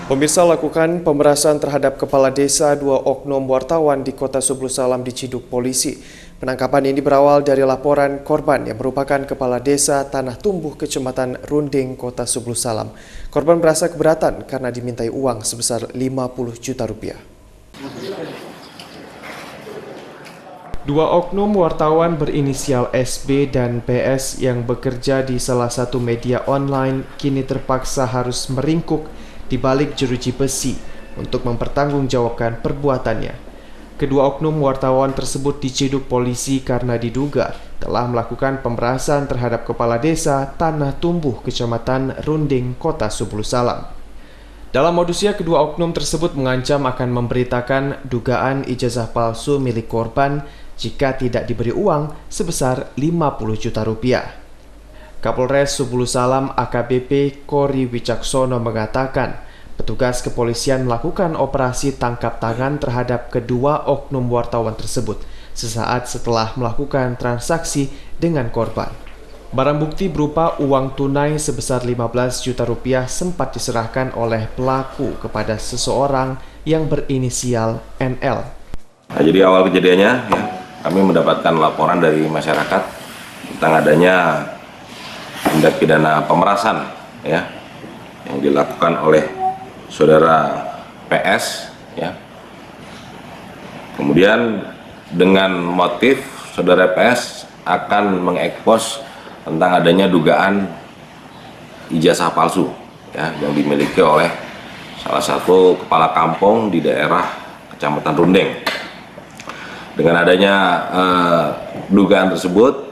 Pemirsa, lakukan pemerasan terhadap kepala desa 2 oknum wartawan di Kota Subulu Salam diciduk polisi. Penangkapan ini berawal dari laporan korban yang merupakan kepala desa Tanah Tumbuh Kecamatan Runding, Kota Subulu Salam. Korban merasa keberatan karena dimintai uang sebesar 50 juta rupiah. 2 oknum wartawan berinisial SB dan PS yang bekerja di salah satu media online kini terpaksa harus meringkuk di balik jeruji besi untuk mempertanggungjawabkan perbuatannya. Kedua oknum wartawan tersebut diciduk polisi karena diduga telah melakukan pemerasan terhadap kepala desa Tanah Tumbuh Kecamatan Runding, Kota Subulu Salam. Dalam modusnya, kedua oknum tersebut mengancam akan memberitakan dugaan ijazah palsu milik korban jika tidak diberi uang sebesar 50 juta rupiah. Kapolres Subulu Salam AKBP Kori Wicaksono mengatakan, petugas kepolisian melakukan operasi tangkap tangan terhadap kedua oknum wartawan tersebut sesaat setelah melakukan transaksi dengan korban. Barang bukti berupa uang tunai sebesar 15 juta rupiah sempat diserahkan oleh pelaku kepada seseorang yang berinisial NL. Nah, jadi awal kejadiannya, kami mendapatkan laporan dari masyarakat tentang adanya tindak pidana pemerasan yang dilakukan oleh saudara PS Kemudian dengan motif saudara PS akan mengekspos tentang adanya dugaan ijazah palsu yang dimiliki oleh salah satu kepala kampung di daerah Kecamatan Runding. Dengan adanya dugaan tersebut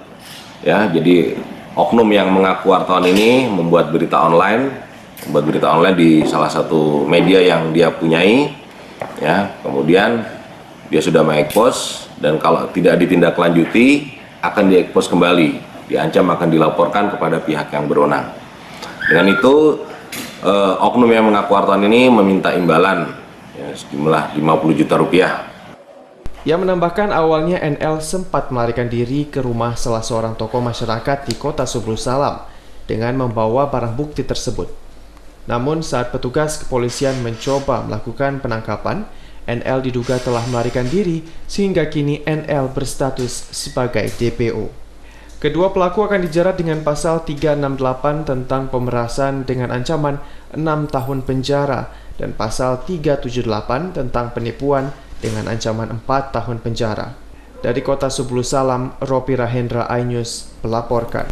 jadi oknum yang mengaku wartawan ini membuat berita online di salah satu media yang dia punyai, kemudian dia sudah mengekspos dan kalau tidak ditindaklanjuti akan diekspos kembali, diancam akan dilaporkan kepada pihak yang berwenang. Dengan itu oknum yang mengaku wartawan ini meminta imbalan sejumlah 50 juta rupiah. Ia menambahkan awalnya NL sempat melarikan diri ke rumah salah seorang tokoh masyarakat di Kota Subulu Salam dengan membawa barang bukti tersebut. Namun saat petugas kepolisian mencoba melakukan penangkapan, NL diduga telah melarikan diri sehingga kini NL berstatus sebagai DPO. Kedua pelaku akan dijerat dengan pasal 368 tentang pemerasan dengan ancaman 6 tahun penjara dan pasal 378 tentang penipuan dengan ancaman 4 tahun penjara. Dari Kota Subulu Salam, Ropi Rahendra iNews melaporkan.